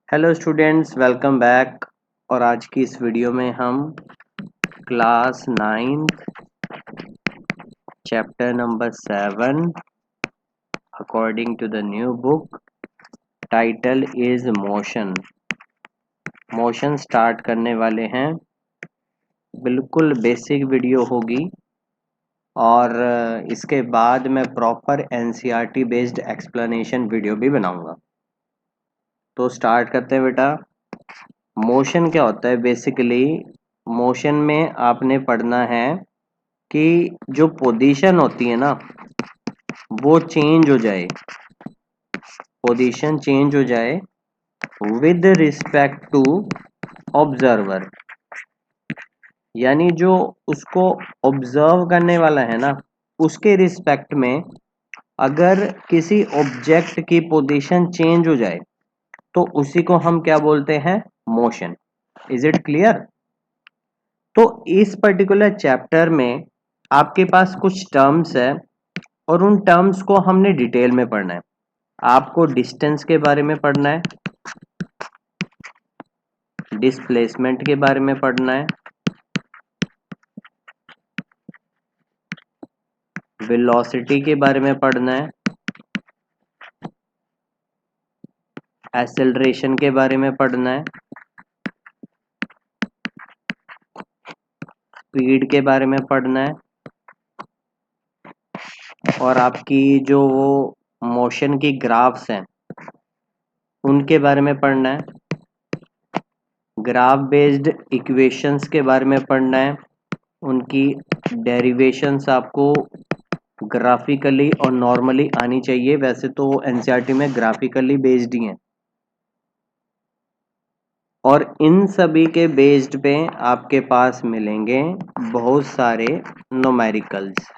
Hello students, welcome back. और आज की इस वीडियो में हम class 9 chapter number 7 according to the new book title is motion start करने वाले हैं। बिल्कुल बेसिक वीडियो होगी और इसके बाद मैं proper NCERT based explanation video भी बनाऊंगा। तो स्टार्ट करते हैं बेटा। मोशन क्या होता है? बेसिकली मोशन में आपने पढ़ना है कि जो पोजीशन होती है ना वो चेंज हो जाए, पोजीशन चेंज हो जाए विद रिस्पेक्ट टू ऑब्जर्वर। यानी जो उसको ऑब्जर्व करने वाला है ना उसके रिस्पेक्ट में अगर किसी ऑब्जेक्ट की पोजीशन चेंज हो जाए तो उसी को हम क्या बोलते हैं? मोशन। Is it clear? तो इस पर्टिकुलर चैप्टर में आपके पास कुछ टर्म्स है और उन टर्म्स को हमने डिटेल में पढ़ना है। आपको डिस्टेंस के बारे में पढ़ना है, डिस्प्लेसमेंट के बारे में पढ़ना है, वेलोसिटी के बारे में पढ़ना है, एक्सेलरेशन के बारे में पढ़ना है, स्पीड के बारे में पढ़ना है और आपकी जो वो मोशन की ग्राफ्स हैं उनके बारे में पढ़ना है, ग्राफ बेस्ड इक्वेशंस के बारे में पढ़ना है, उनकी डेरिवेशंस आपको ग्राफिकली और नॉर्मली आनी चाहिए। वैसे तो एनसीईआरटी में ग्राफिकली बेस्ड ही हैं और इन सभी के बेस्ड पे आपके पास मिलेंगे बहुत सारे न्यूमेरिकल्स।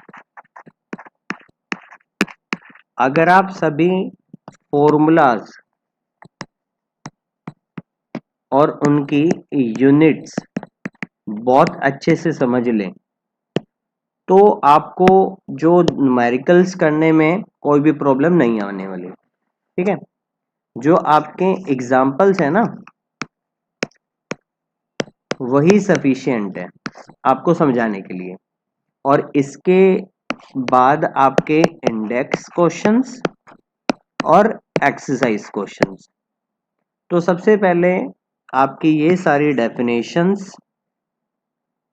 अगर आप सभी फॉर्मूलाज और उनकी यूनिट्स बहुत अच्छे से समझ लें तो आपको जो न्यूमेरिकल्स करने में कोई भी प्रॉब्लम नहीं आने वाली। ठीक है, जो आपके एग्जाम्पल्स है ना वही सफिशिएंट है आपको समझाने के लिए। और इसके बाद आपके इंडेक्स क्वेश्चंस और एक्सरसाइज क्वेश्चंस। तो सबसे पहले आपकी ये सारी डेफिनेशंस,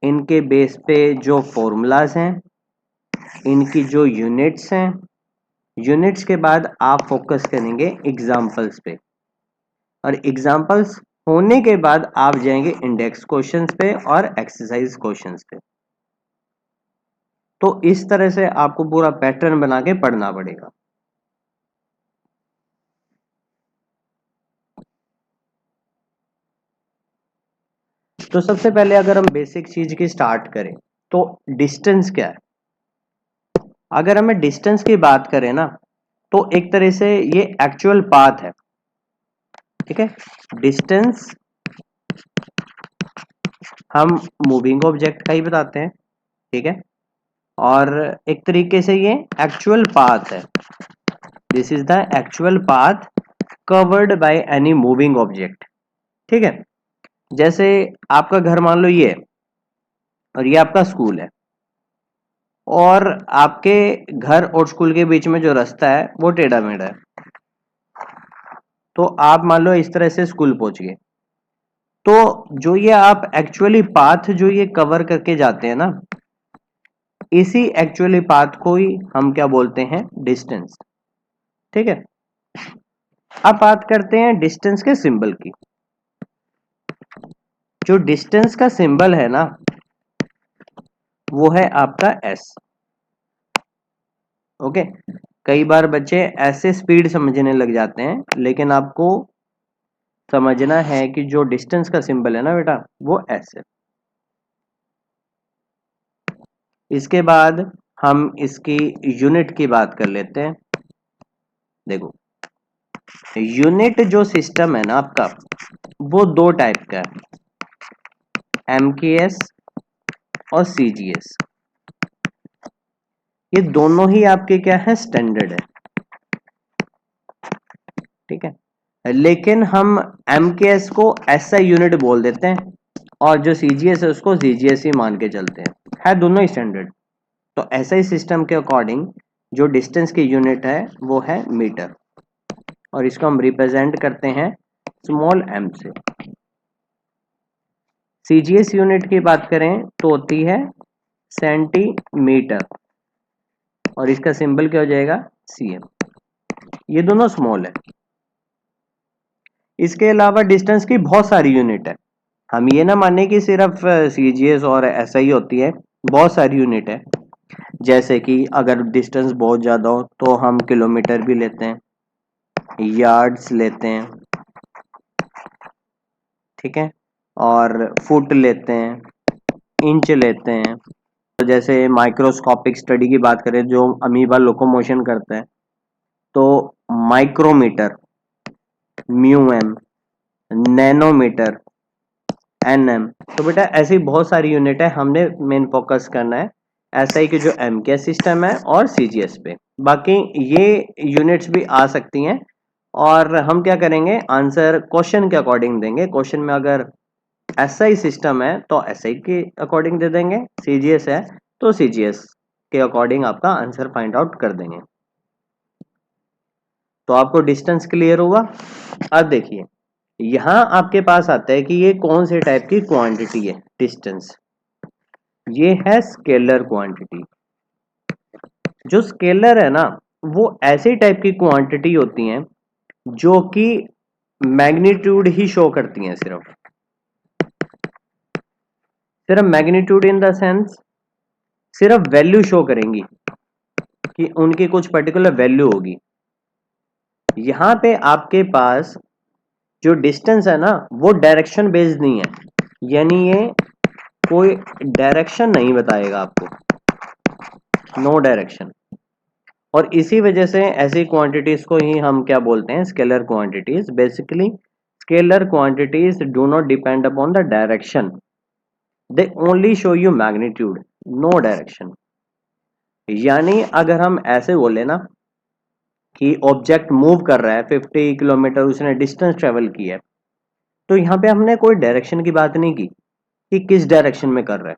इनके बेस पे जो फॉर्मूलाज हैं, इनकी जो यूनिट्स हैं, यूनिट्स के बाद आप फोकस करेंगे एग्जाम्पल्स पे और एग्जाम्पल्स होने के बाद आप जाएंगे इंडेक्स क्वेश्चंस पे और एक्सरसाइज क्वेश्चंस पे। तो इस तरह से आपको पूरा पैटर्न बना के पढ़ना पड़ेगा। तो सबसे पहले अगर हम बेसिक चीज की स्टार्ट करें तो डिस्टेंस क्या है? अगर हमें डिस्टेंस की बात करें ना तो एक तरह से ये एक्चुअल पाथ है। ठीक है, डिस्टेंस हम मूविंग ऑब्जेक्ट का ही बताते हैं। ठीक है, और एक तरीके से ये एक्चुअल पाथ है। This is the actual path covered by any moving object. ठीक है, जैसे आपका घर मान लो ये है और ये आपका स्कूल है और आपके घर और स्कूल के बीच में जो रास्ता है वो टेढ़ा मेढ़ा है। तो आप मान लो इस तरह से स्कूल पहुंच गए तो जो ये आप एक्चुअली पाथ जो ये कवर करके जाते हैं ना इसी एक्चुअली पाथ को ही हम क्या बोलते हैं? डिस्टेंस। ठीक है, अब बात करते हैं डिस्टेंस के सिंबल की। जो डिस्टेंस का सिंबल है ना वो है आपका एस। ओके, कई बार बच्चे ऐसे स्पीड समझने लग जाते हैं लेकिन आपको समझना है कि जो डिस्टेंस का सिंबल है ना बेटा वो एस है। इसके बाद हम इसकी यूनिट की बात कर लेते हैं। देखो, यूनिट जो सिस्टम है ना आपका वो दो टाइप का है, एमकेएस और सीजीएस। ये दोनों ही आपके क्या है? स्टैंडर्ड है। ठीक है, लेकिन हम MKS को SI यूनिट बोल देते हैं और जो CGS है उसको CGS ही मान के चलते हैं, है दोनों स्टैंडर्ड। तो SI सिस्टम के अकॉर्डिंग जो डिस्टेंस की यूनिट है वो है मीटर, और इसको हम रिप्रेजेंट करते हैं स्मॉल m से। CGS यूनिट की बात करें तो होती है सेंटीमीटर, और इसका सिंबल क्या हो जाएगा, cm। ये दोनों स्मॉल है। इसके अलावा डिस्टेंस की बहुत सारी यूनिट है, हम ये ना माने कि सिर्फ CGS और SI होती है, बहुत सारी यूनिट है। जैसे कि अगर डिस्टेंस बहुत ज़्यादा हो तो हम किलोमीटर भी लेते हैं, यार्ड्स लेते हैं, ठीक है, और फुट लेते हैं, इंच लेते हैं। तो जैसे माइक्रोस्कोपिक स्टडी की बात करें, जो अमीबा लोकोमोशन करता है, तो माइक्रोमीटर, म्यूएम, नैनोमीटर, NM। तो बेटा ऐसी बहुत सारी यूनिट है, हमने मेन फोकस करना है SI की जो MKS सिस्टम है और CGS पे। बाकी ये यूनिट्स भी आ सकती हैं, और हम क्या करेंगे, आंसर क्वेश्चन के अकॉर्डिंग देंगे। क्वेश्चन में अगर SI सिस्टम है तो SI के अकॉर्डिंग दे देंगे, CGS है तो CGS के अकॉर्डिंग आपका आंसर फाइंड आउट कर देंगे। तो आपको डिस्टेंस क्लियर हुआ। अब देखिए यहां आपके पास आता है कि ये कौन से टाइप की क्वांटिटी है डिस्टेंस। ये है स्केलर क्वांटिटी। जो स्केलर है ना, वो ऐसी टाइप की क्वांटिटी होती हैं जो कि मैग्नीट्यूड ही शो करती हैं, सिर्फ मैग्नीट्यूड इन द सेंस सिर्फ वैल्यू शो करेंगी कि उनकी कुछ पर्टिकुलर वैल्यू होगी। यहां पे आपके पास जो डिस्टेंस है ना वो डायरेक्शन बेस्ड नहीं है, यानी ये कोई डायरेक्शन नहीं बताएगा आपको, नो डायरेक्शन। और इसी वजह से ऐसी क्वांटिटीज को ही हम क्या बोलते हैं, scalar quantities. Basically scalar quantities do not depend upon the direction, they only show you magnitude, no direction. यानी अगर हम ऐसे बोले ना कि ऑब्जेक्ट मूव कर रहा है 50 किलोमीटर, उसने डिस्टेंस ट्रेवल किया है, तो यहाँ पे हमने कोई डायरेक्शन की बात नहीं की कि किस डायरेक्शन में कर रहा है।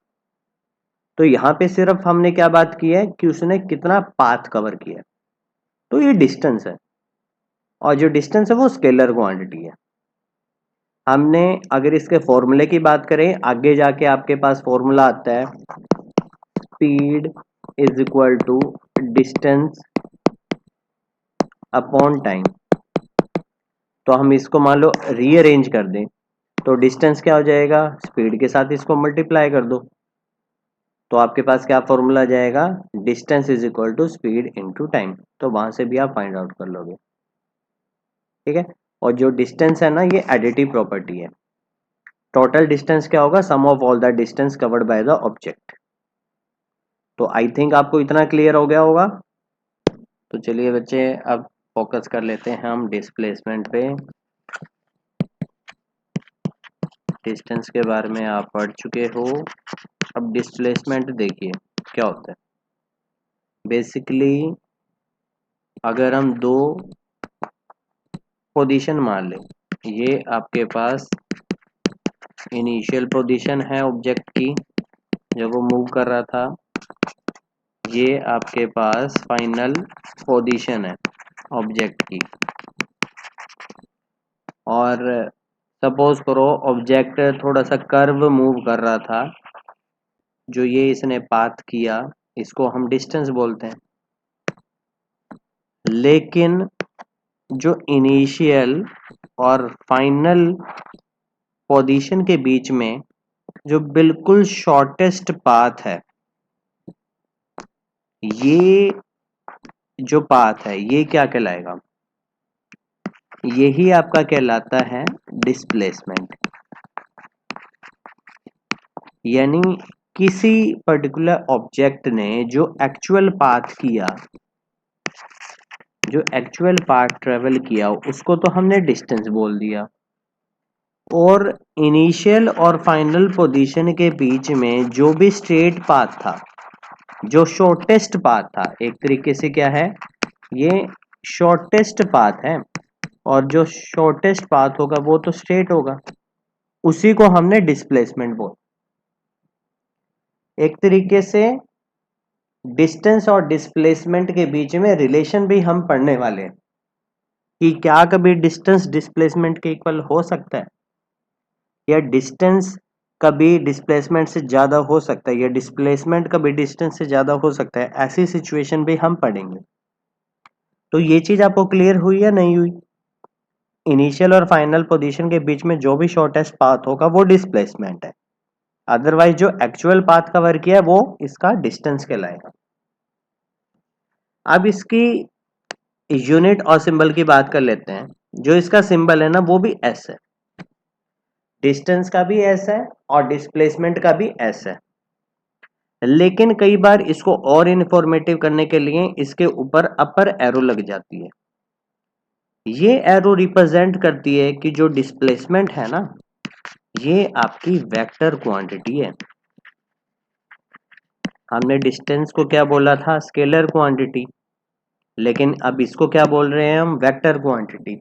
तो यहाँ पे सिर्फ हमने क्या बात की है कि उसने कितना पाथ कवर किया है, तो ये डिस्टेंस है। और जो डिस्टेंस है वो स्केलर क्वांटिटी है। हमने अगर इसके फॉर्मूले की बात करें, आगे जाके आपके पास फॉर्मूला आता है speed is equal to distance upon time. तो हम इसको मान लो रीअरेंज कर दें, तो डिस्टेंस क्या हो जाएगा, स्पीड के साथ इसको मल्टीप्लाई कर दो, तो आपके पास क्या फॉर्मूला जाएगा, distance is equal to speed into time. तो वहां से भी आप फाइंड आउट कर लोगे, ठीक है। और जो डिस्टेंस है ना, ये एडिटिव प्रॉपर्टी है। टोटल डिस्टेंस क्या होगा, sum of all the distance covered by the object. तो आई थिंक आपको इतना क्लियर हो गया होगा। तो चलिए बच्चे अब फोकस कर लेते हैं हम डिस्प्लेसमेंट पे। डिस्टेंस के बारे में आप पढ़ चुके हो। अब डिस्प्लेसमेंट देखिए क्या होता है। बेसिकली अगर हम दो पोजीशन मान लें, ये आपके पास इनिशियल पोजीशन है ऑब्जेक्ट की जब वो मूव कर रहा था, ये आपके पास फाइनल पोजीशन है ऑब्जेक्ट की। और सपोज करो ऑब्जेक्ट थोड़ा सा कर्व मूव कर रहा था, जो ये इसने पाथ किया, इसको हम डिस्टेंस बोलते हैं। लेकिन जो इनिशियल और फाइनल पोजीशन के बीच में जो बिल्कुल शॉर्टेस्ट पाथ है, ये जो पाथ है ये क्या कहलाएगा, यही आपका कहलाता है डिस्प्लेसमेंट। यानी किसी पर्टिकुलर ऑब्जेक्ट ने जो एक्चुअल पाथ किया, जो एक्चुअल पाथ ट्रेवल किया, उसको तो हमने डिस्टेंस बोल दिया। और इनिशियल और फाइनल पोजीशन के बीच में जो भी स्ट्रेट पाथ था, जो शॉर्टेस्ट पाथ था, एक तरीके से क्या है, ये शॉर्टेस्ट पाथ है, और जो शॉर्टेस्ट पाथ होगा वो तो स्ट्रेट होगा, उसी को हमने डिस्प्लेसमेंट बोला। एक तरीके से डिस्टेंस और डिस्प्लेसमेंट के बीच में रिलेशन भी हम पढ़ने वाले हैं कि क्या कभी डिस्टेंस डिस्प्लेसमेंट के इक्वल हो सकता है, या डिस्टेंस कभी डिस्प्लेसमेंट से ज़्यादा हो सकता है, या डिस्प्लेसमेंट कभी डिस्टेंस से ज़्यादा हो सकता है। ऐसी सिचुएशन भी हम पढ़ेंगे। तो ये चीज़ आपको क्लियर हुई या नहीं हुई? इनिशियल और फाइनल पोजीशन के बीच में जो भी शॉर्टेस्ट पाथ होगा वो डिस्प्लेसमेंट है, अदरवाइज जो एक्चुअल पाथ कवर किया है वो इसका डिस्टेंस कहलाएगा। अब इसकी यूनिट और सिंबल की बात कर लेते हैं। जो इसका सिंबल है ना वो भी एस है, डिस्टेंस का भी एस है और डिस्प्लेसमेंट का भी एस है। लेकिन कई बार इसको और इंफॉर्मेटिव करने के लिए इसके ऊपर अपर एरो लग जाती है। ये एरो रिप्रेजेंट करती है कि जो डिस्प्लेसमेंट है ना ये आपकी वेक्टर क्वांटिटी है। हमने डिस्टेंस को क्या बोला था? Scalar quantity. लेकिन अब इसको क्या बोल रहे हैं हम? Vector quantity.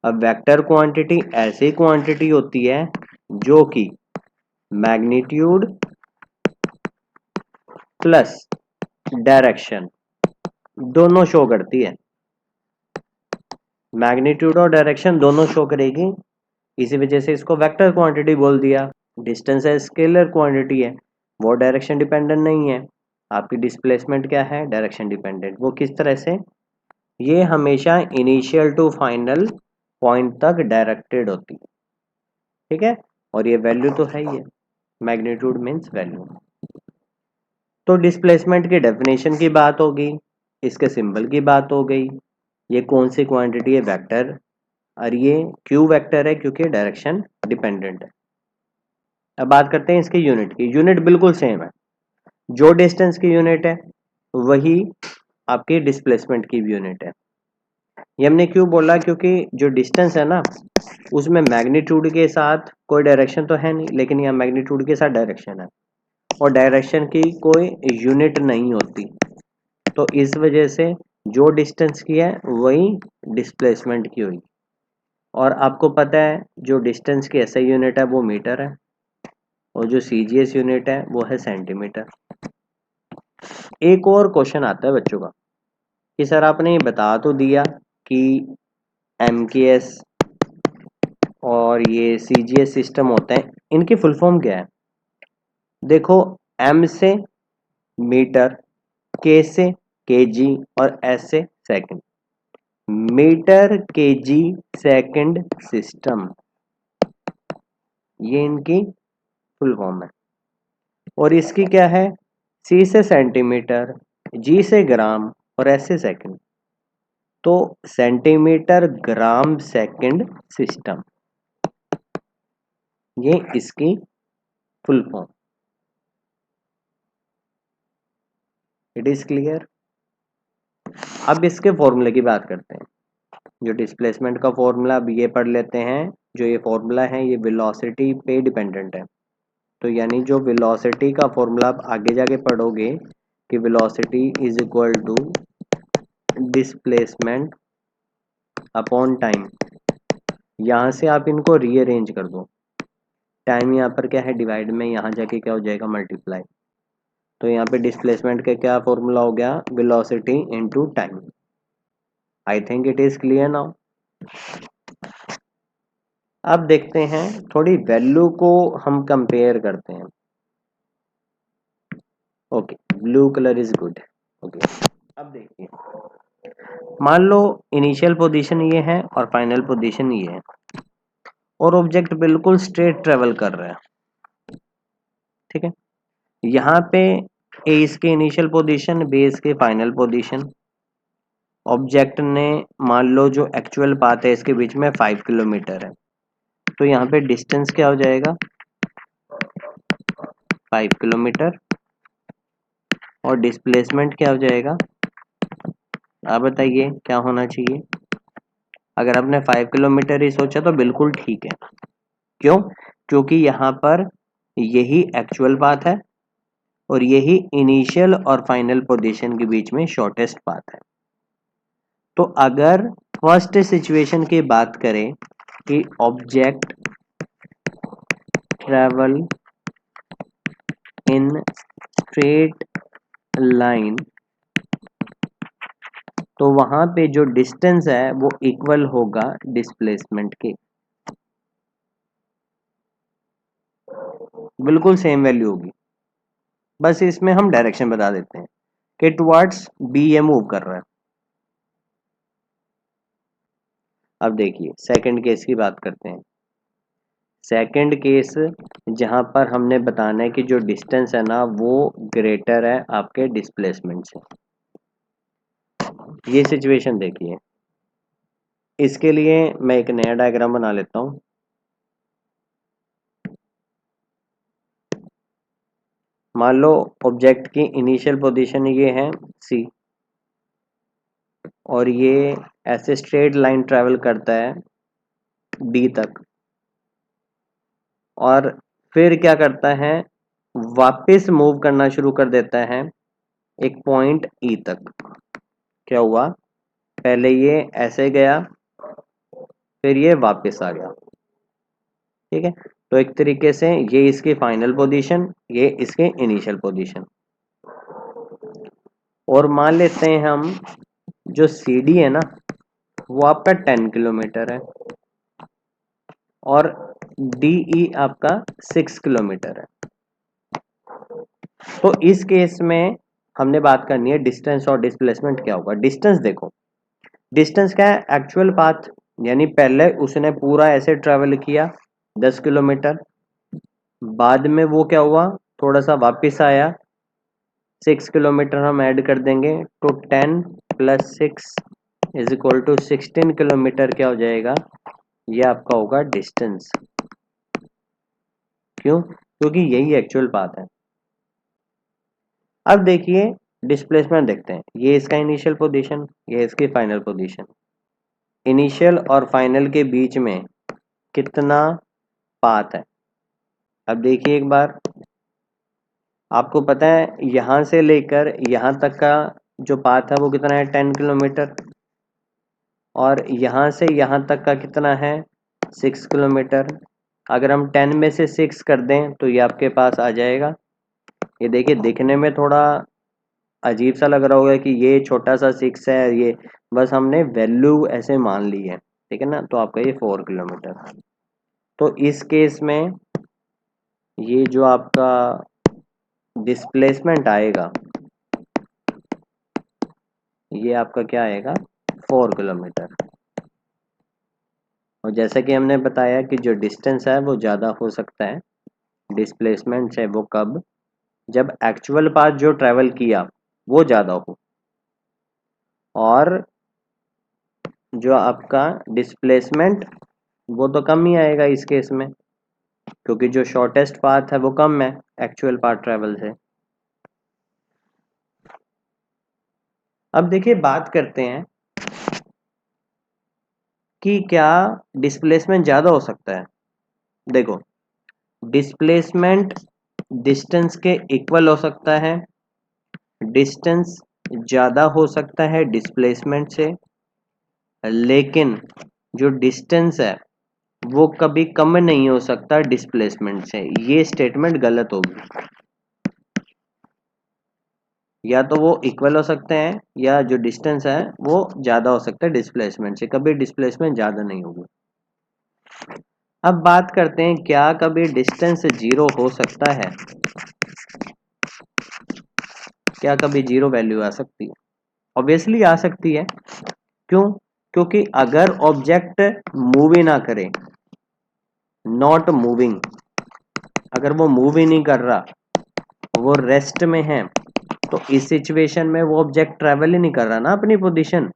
अब वेक्टर क्वांटिटी ऐसी क्वांटिटी होती है जो कि मैग्नीट्यूड प्लस डायरेक्शन दोनों शो करती है। मैग्नीट्यूड और डायरेक्शन दोनों शो करेगी, इसी वजह से इसको वेक्टर क्वांटिटी बोल दिया। डिस्टेंस है स्केलर क्वांटिटी है, वो डायरेक्शन डिपेंडेंट नहीं है। आपकी डिस्प्लेसमेंट क्या है? Direction dependent. वो किस तरह से? ये हमेशा इनिशियल टू फाइनल पॉइंट तक डायरेक्टेड होती है, ठीक है। और ये वैल्यू तो है ही है, मैग्नीट्यूड मीन्स वैल्यू। तो डिस्प्लेसमेंट की डेफिनेशन की बात होगी, इसके सिंबल की बात हो गई। ये कौन सी क्वांटिटी है? वेक्टर। और ये क्यू वेक्टर है क्योंकि डायरेक्शन डिपेंडेंट है। अब बात करते हैं इसकी यूनिट की। यूनिट बिल्कुल सेम है, जो डिस्टेंस की यूनिट है वही आपकी डिस्प्लेसमेंट की यूनिट है। ये हमने क्यों बोला? क्योंकि जो डिस्टेंस है ना उसमें मैग्नीट्यूड के साथ कोई डायरेक्शन तो है नहीं, लेकिन यहाँ मैग्नीट्यूड के साथ डायरेक्शन है और डायरेक्शन की कोई यूनिट नहीं होती। तो इस वजह से जो डिस्टेंस की है वही डिस्प्लेसमेंट की हुई। और आपको पता है जो डिस्टेंस की एसआई यूनिट है वो मीटर है और जो सीजीएस यूनिट है वो है सेंटीमीटर। एक और क्वेश्चन आता है बच्चों का कि सर आपने ये बता तो दिया कि एमकेएस और ये सीजीएस सिस्टम होते हैं, इनकी फुल फॉर्म क्या है? देखो, एम से मीटर, के से केजी और एस से second. Metre KG second system, ये इनकी फुल फॉर्म है। और इसकी क्या है? सी से सेंटीमीटर, जी से ग्राम और एस से सेकंड। तो सेंटीमीटर ग्राम सेकंड सिस्टम, ये इसकी full form. It is clear. अब इसके फॉर्मूले की बात करते हैं। जो डिस्प्लेसमेंट का फॉर्मूला अब ये पढ़ लेते हैं। जो ये फॉर्मूला है ये वेलोसिटी पे डिपेंडेंट है। तो यानी जो वेलोसिटी का फॉर्मूला आप आगे जाके पढ़ोगे कि velocity is equal to displacement upon time. यहाँ से आप इनको रीअरेंज कर दो। टाइम यहाँ पर क्या है? डिवाइड में, यहाँ जाके क्या हो जाएगा? मल्टीप्लाई। तो यहाँ पे डिस्प्लेसमेंट का क्या फॉर्मूला हो गया? Velocity into time. I think it is clear now. अब देखते हैं थोड़ी वैल्यू को हम कंपेयर करते हैं। Okay, blue colour is good. Okay, अब देखिए, मान लो इनिशियल पोजीशन ये है और फाइनल पोजीशन ये है और ऑब्जेक्ट बिल्कुल स्ट्रेट ट्रेवल कर रहा है, ठीक है। यहाँ पे ए इसके इनिशियल पोजीशन, बी इसके फाइनल पोजीशन। ऑब्जेक्ट ने मान लो जो एक्चुअल पाथ है इसके बीच में 5 किलोमीटर है, तो यहाँ पे डिस्टेंस क्या हो जाएगा? 5 किलोमीटर। और डिस्प्लेसमेंट क्या हो जाएगा? आप बताइए क्या होना चाहिए? अगर आपने 5 किलोमीटर ही सोचा तो बिल्कुल ठीक है। क्यों? क्योंकि यहाँ पर यही एक्चुअल पाथ है और यही इनिशियल और फाइनल पोजीशन के बीच में शॉर्टेस्ट पाथ है। तो अगर फर्स्ट सिचुएशन की बात करें कि object travel in straight line, तो वहां पे जो डिस्टेंस है वो इक्वल होगा डिस्प्लेसमेंट के, बिल्कुल सेम वैल्यू होगी। बस इसमें हम डायरेक्शन बता देते हैं कि टुवर्ड्स बी ये मूव कर रहा है। अब देखिए सेकंड केस की बात करते हैं। सेकंड केस जहां पर हमने बताना है कि जो डिस्टेंस है ना वो ग्रेटर है आपके डिस्प्लेसमेंट से। ये सिचुएशन देखिए, इसके लिए मैं एक नया डायग्राम बना लेता हूं। मान लो ऑब्जेक्ट की इनिशियल पोजीशन ये है सी, और ये ऐसे स्ट्रेट लाइन ट्रेवल करता है डी तक, और फिर क्या करता है, वापस मूव करना शुरू कर देता है एक पॉइंट ई तक। क्या हुआ, पहले ये ऐसे गया, फिर ये वापस आ गया। ठीक है, तो एक तरीके से ये इसकी फाइनल पोजीशन, ये इसके इनिशियल पोजीशन। और मान लेते हैं हम जो सी डी है ना वो आपका 10 किलोमीटर है और डीई आपका 6 किलोमीटर है। तो इस केस में हमने बात करनी है डिस्टेंस और डिस्प्लेसमेंट क्या होगा। डिस्टेंस देखो, डिस्टेंस क्या है, एक्चुअल पाथ, यानी पहले उसने पूरा ऐसे ट्रेवल किया 10 किलोमीटर, बाद में वो क्या हुआ, थोड़ा सा वापस आया, 6 किलोमीटर हम ऐड कर देंगे, तो 10 plus 6 is equal to 16 kilometre क्या हो जाएगा, ये आपका होगा डिस्टेंस। क्यों, क्योंकि यही एक्चुअल पाथ है। अब देखिए डिस्प्लेसमेंट देखते हैं, ये इसका इनिशियल पोजीशन, ये इसकी फाइनल पोजीशन। इनिशियल और फाइनल के बीच में कितना पाथ है। अब देखिए एक बार, आपको पता है यहां से लेकर यहां तक का जो पाथ है वो कितना है, 10 किलोमीटर, और यहां से यहां तक का कितना है, 6 किलोमीटर। अगर हम 10 में से 6 कर दें तो ये आपके पास आ जाएगा। ये देखिए दिखने में थोड़ा अजीब सा लग रहा होगा कि ये छोटा सा 6 है, ये बस हमने वैल्यू ऐसे मान ली है, ठीक है ना, तो आपका ये 4 किलोमीटर। तो इस केस में ये जो आपका डिस्प्लेसमेंट आएगा ये आपका क्या आएगा, 4 किलोमीटर। और जैसा कि हमने बताया कि जो डिस्टेंस है वो ज़्यादा हो सकता है डिस्प्लेसमेंट से, वो कब, जब एक्चुअल पाथ जो ट्रेवल किया वो ज़्यादा हो, और जो आपका डिस्प्लेसमेंट वो तो कम ही आएगा इस केस में, क्योंकि जो शॉर्टेस्ट पाथ है वो कम है एक्चुअल पाथ ट्रेवल से। अब देखिए बात करते हैं कि क्या डिस्प्लेसमेंट ज़्यादा हो सकता है। देखो डिस्प्लेसमेंट डिस्टेंस के इक्वल हो सकता है, डिस्टेंस ज़्यादा हो सकता है डिस्प्लेसमेंट से, लेकिन जो डिस्टेंस है वो कभी कम नहीं हो सकता डिस्प्लेसमेंट से। ये स्टेटमेंट गलत होगी। या तो वो इक्वल हो सकते हैं या जो डिस्टेंस है वो ज़्यादा हो सकता है डिस्प्लेसमेंट से, कभी डिस्प्लेसमेंट ज़्यादा नहीं होगी। अब बात करते हैं क्या कभी डिस्टेंस जीरो हो सकता है, क्या कभी जीरो वैल्यू आ सकती है। ऑब्वियसली आ सकती है। क्यों, क्योंकि अगर ऑब्जेक्ट मूव ही ना करे, नॉट मूविंग, अगर वो मूव ही नहीं कर रहा, वो रेस्ट में है, तो इस सिचुएशन में वो ऑब्जेक्ट ट्रेवल ही नहीं कर रहा ना अपनी पोजीशन,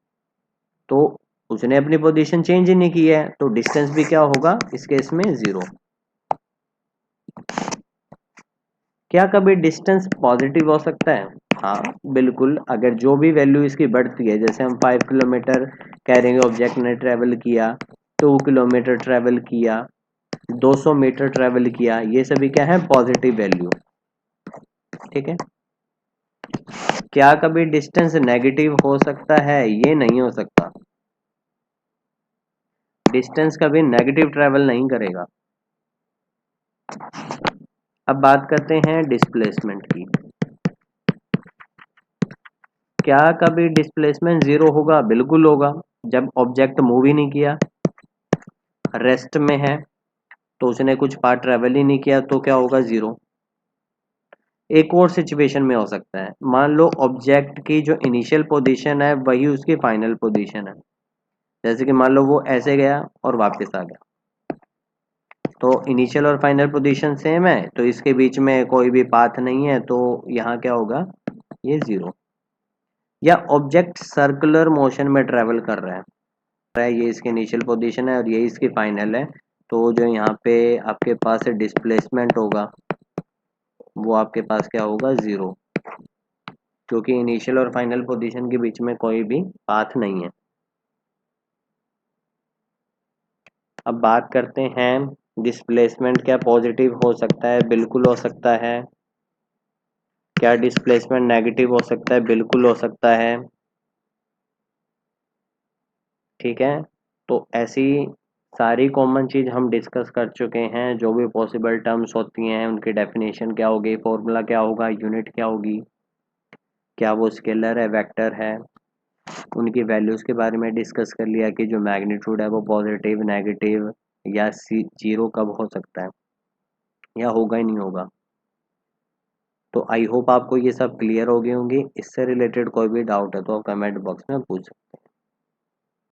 तो उसने अपनी पोजीशन चेंज ही नहीं की है, तो डिस्टेंस भी क्या होगा इस केस में, जीरो। क्या कभी डिस्टेंस पॉजिटिव हो सकता है, हाँ बिल्कुल। अगर जो भी वैल्यू इसकी बढ़ती है, जैसे हम 5 किलोमीटर कह रहे हैं ऑब्जेक्ट ने ट्रेवल किया, 2 किलोमीटर ट्रेवल किया, 200 मीटर ट्रेवल किया, ये सभी क्या है, पॉजिटिव वैल्यू। ठीक है, क्या कभी डिस्टेंस नेगेटिव हो सकता है, ये नहीं हो सकता। डिस्टेंस कभी नेगेटिव ट्रेवल नहीं करेगा। अब बात करते हैं डिस्प्लेसमेंट की। क्या कभी डिस्प्लेसमेंट जीरो होगा? बिल्कुल होगा। जब ऑब्जेक्ट मूव ही नहीं किया, रेस्ट में है, तो उसने कुछ पार्ट ट्रेवल ही नहीं किया, तो क्या होगा? जीरो। एक और सिचुएशन में हो सकता है, मान लो ऑब्जेक्ट की जो इनिशियल पोजीशन है वही उसकी फाइनल पोजीशन है। जैसे कि मान लो वो ऐसे गया और वापस आ गया, तो इनिशियल और फाइनल पोजीशन सेम है, तो इसके बीच में कोई भी पाथ नहीं है, तो यहाँ क्या होगा? ये जीरो। या ऑब्जेक्ट सर्कुलर मोशन में ट्रेवल कर रहा है, ये इसकी इनिशियल पोजीशन है और ये इसकी फाइनल है, तो जो यहाँ पे आपके पास डिस्प्लेसमेंट होगा वो आपके पास क्या होगा? जीरो, क्योंकि इनिशियल और फाइनल पोजीशन के बीच में कोई भी पाथ नहीं है। अब बात करते हैं डिस्प्लेसमेंट क्या पॉजिटिव हो सकता है? बिल्कुल हो सकता है। क्या डिस्प्लेसमेंट नेगेटिव हो सकता है? बिल्कुल हो सकता है। ठीक है, तो ऐसी सारी कॉमन चीज हम डिस्कस कर चुके हैं। जो भी पॉसिबल टर्म्स होती हैं उनकी डेफिनेशन क्या होगी, फॉर्मूला क्या होगा, यूनिट क्या होगी, क्या वो स्केलर है, वेक्टर है, उनकी वैल्यूज के बारे में डिस्कस कर लिया कि जो मैग्नीट्यूड है वो पॉजिटिव, नेगेटिव या जीरो कब हो सकता है या होगा ही नहीं होगा। तो आई होप आपको ये सब क्लियर हो गई होंगी। इससे रिलेटेड कोई भी डाउट है तो आप कमेंट बॉक्स में पूछ सकते हैं।